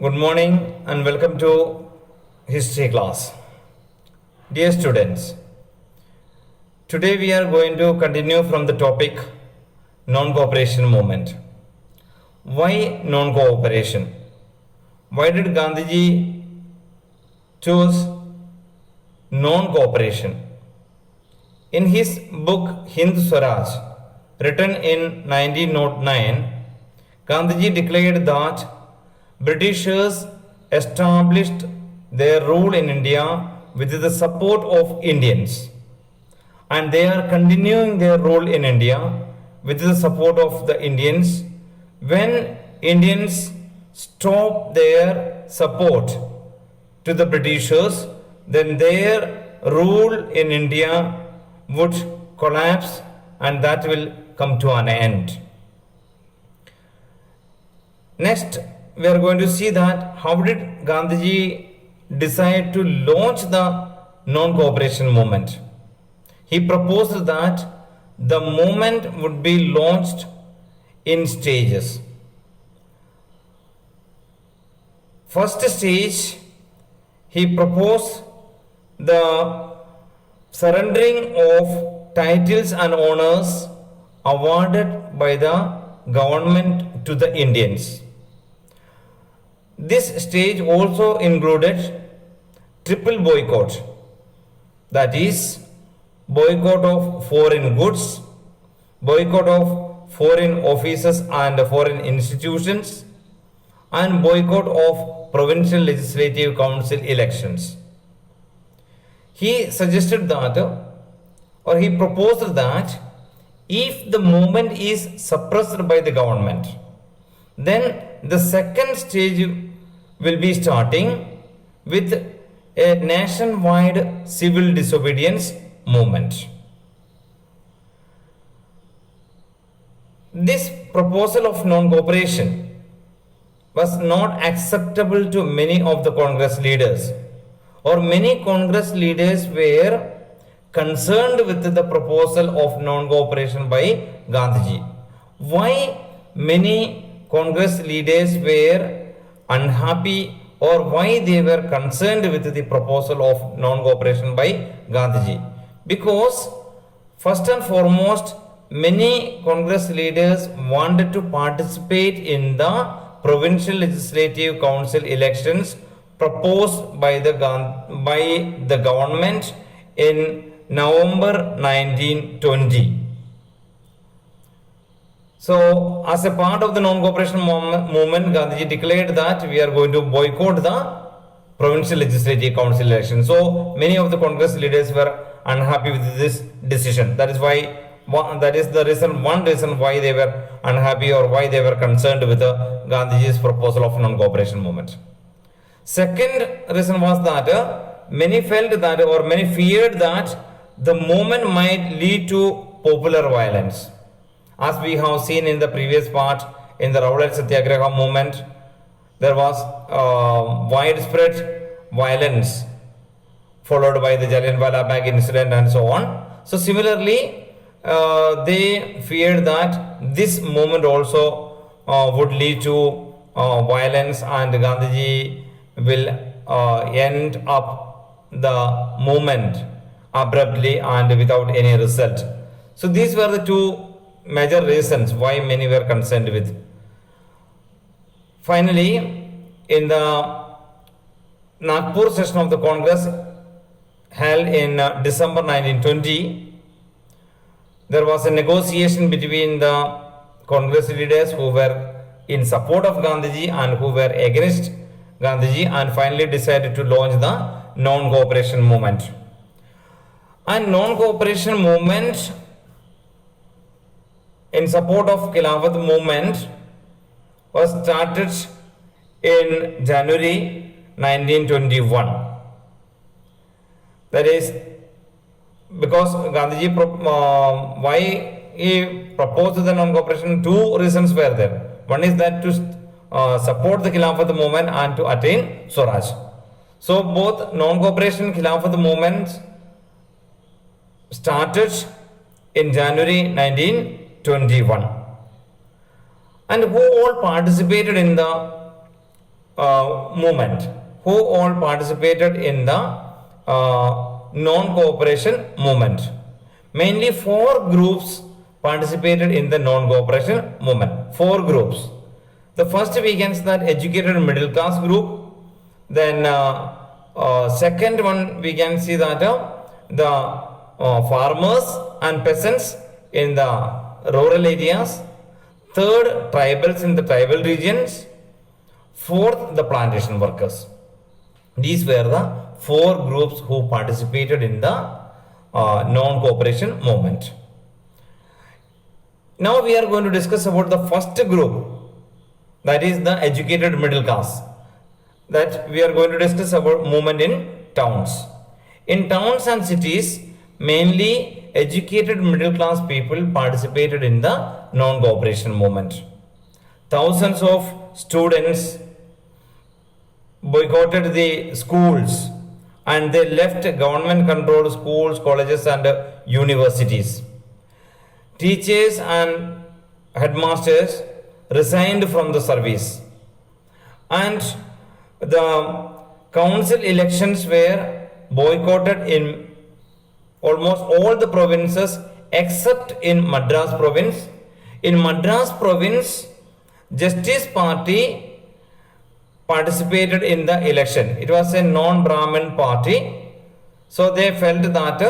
Good morning and welcome to history class. Dear students, today we are going to continue from the topic non-cooperation movement. Why non-cooperation? Why did Gandhiji choose non-cooperation? In his book Hind Swaraj, written in 1909, Gandhiji declared that Britishers established their rule in India with the support of Indians, and they are continuing their rule in India with the support of the Indians. When Indians stop their support to the Britishers, then their rule in India would collapse and that will come to an end. Next, we are going to see that how did Gandhiji decide to launch the non-cooperation movement. He proposed that the movement would be launched in stages. First stage, he proposed the surrendering of titles and honors awarded by the government to the Indians. This stage also included triple boycott, that is, boycott of foreign goods, boycott of foreign offices and foreign institutions, and boycott of provincial legislative council elections. He suggested that, or he proposed that, if the movement is suppressed by the government, then the second stage will be starting with a nationwide civil disobedience movement. This proposal of non-cooperation was not acceptable to many of the Congress leaders, or many Congress leaders were concerned with the proposal of non-cooperation by Gandhiji. Why many Congress leaders were unhappy, or why they were concerned with the proposal of non-cooperation by Gandhiji? Because first and foremost, many Congress leaders wanted to participate in the provincial legislative council elections proposed by the government in November 1920. So, as a part of the non-cooperation movement, Gandhiji declared that we are going to boycott the provincial legislative council election. So, many of the Congress leaders were unhappy with this decision. That is why, one reason why they were unhappy or why they were concerned with Gandhiji's proposal of non-cooperation movement. Second reason was that many felt that, or many feared that the movement might lead to popular violence. As we have seen in the previous part, in the Rowlatt Satyagraha movement, there was widespread violence followed by the Jallianwala Bagh incident and so on. So similarly, they feared that this movement also would lead to violence, and Gandhiji will end up the movement abruptly and without any result. So these were the two major reasons why many were concerned with. Finally, in the Nagpur session of the Congress held in December 1920, there was a negotiation between the Congress leaders who were in support of Gandhiji and who were against Gandhiji, and finally decided to launch the non-cooperation movement. And non-cooperation movement in support of Khilafat movement was started in January 1921. That is because Gandhiji, why he proposed the non-cooperation, two reasons were there. One is that to support the Khilafat movement and to attain Swaraj. So both non-cooperation Khilafat movements started in January 1921. And who all participated in the movement, who all participated in the non-cooperation movement. Mainly 4 groups participated in the non-cooperation movement. 4 groups. The first we can see that educated middle class group. Then second one we can see that the farmers and peasants in the rural areas. Third, tribals in the tribal regions. Fourth, the plantation workers. These were the 4 groups who participated in the non-cooperation movement. Now we are going to discuss about the first group, that is the educated middle class. That we are going to discuss about movement in towns. In towns and cities, mainly educated middle class people participated in the non-cooperation movement. Thousands of students boycotted the schools and they left government controlled schools, colleges and universities. Teachers and headmasters resigned from the service, and the council elections were boycotted in almost all the provinces except in Madras province. In Madras province, Justice Party participated in the election. It was a non-Brahmin party, so they felt that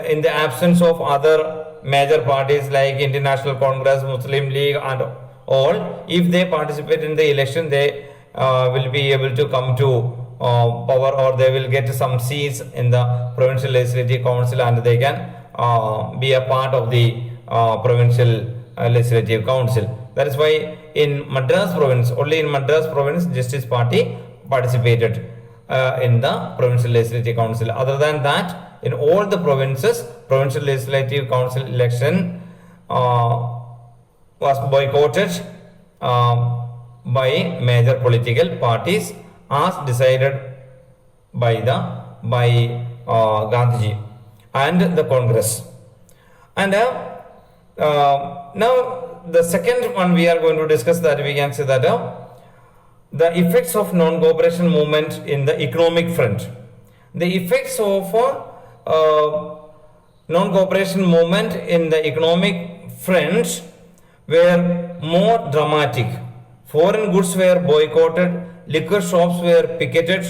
in the absence of other major parties like International Congress, Muslim League and all, if they participate in the election, they will be able to come to power, or they will get some seats in the provincial legislative council and they can be a part of the provincial legislative council. That is why in Madras province, only in Madras province, Justice Party participated in the provincial legislative council. Other than that, in all the provinces, provincial legislative council election was boycotted by major political parties as decided by Gandhiji and the Congress. And now the second one we are going to discuss, that we can say that the effects of non-cooperation movement in the economic front. The effects of non-cooperation movement in the economic front were more dramatic. Foreign goods were boycotted, liquor shops were picketed,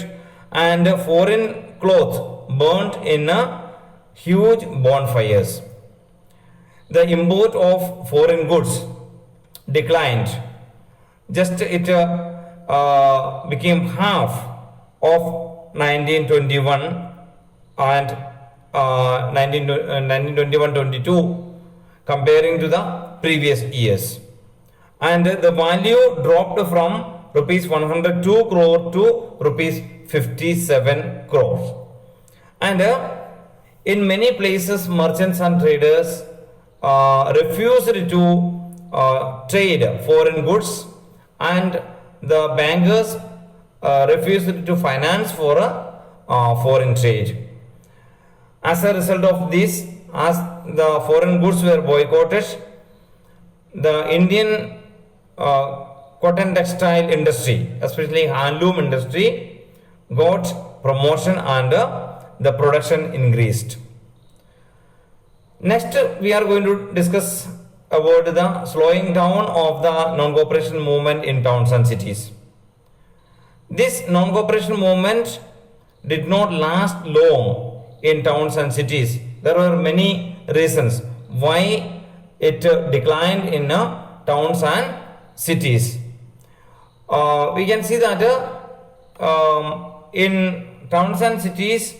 and foreign cloth burnt in huge bonfires. The import of foreign goods declined. Just it became half of 1921 and 1921-22 comparing to the previous years. And the value dropped from rupees 102 crore to rupees 57 crores. And in many places, merchants and traders refused to trade foreign goods, and the bankers refused to finance for foreign trade. As a result of this, as the foreign goods were boycotted, the Indian cotton textile industry, especially handloom industry, got promotion and the production increased. Next, we are going to discuss about the slowing down of the non-cooperation movement in towns and cities. This non-cooperation movement did not last long in towns and cities. There were many reasons why it declined in towns and cities. We can see that in towns and cities,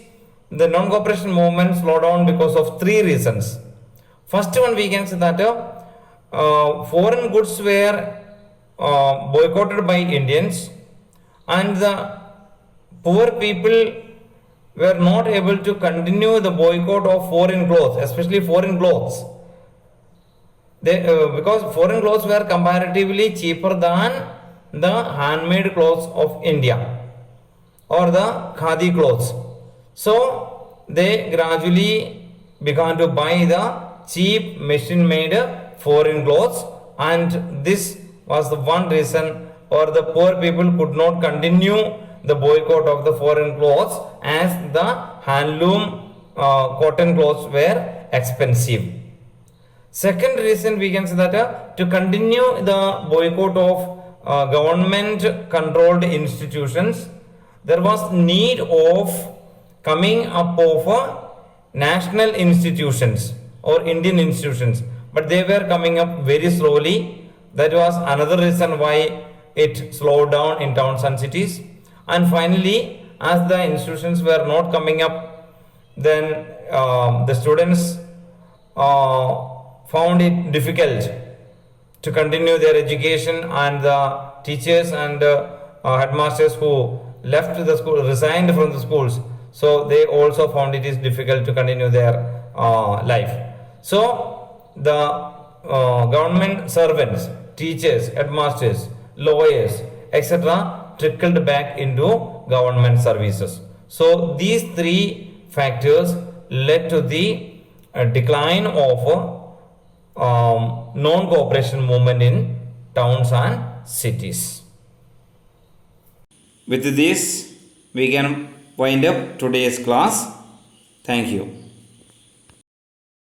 the non-cooperation movement slowed down because of 3 reasons. First one, we can see that foreign goods were boycotted by Indians, and the poor people were not able to continue the boycott of foreign clothes, especially foreign clothes. Because foreign clothes were comparatively cheaper than the handmade clothes of India or the khadi clothes. So they gradually began to buy the cheap machine made foreign clothes, and this was the one reason or the poor people could not continue the boycott of the foreign clothes as the handloom cotton clothes were expensive. Second reason we can say that to continue the boycott of government controlled institutions, there was need of coming up of national institutions or Indian institutions, but they were coming up very slowly. That was another reason why it slowed down in towns and cities. And finally, as the institutions were not coming up, then the students found it difficult to continue their education, and the teachers and headmasters who left the school, resigned from the schools, so they also found it is difficult to continue their life. So the government servants, teachers, headmasters, lawyers, etc. trickled back into government services. So these three factors led to the decline of non-cooperation movement in towns and cities. With this, we can wind up today's class. Thank you.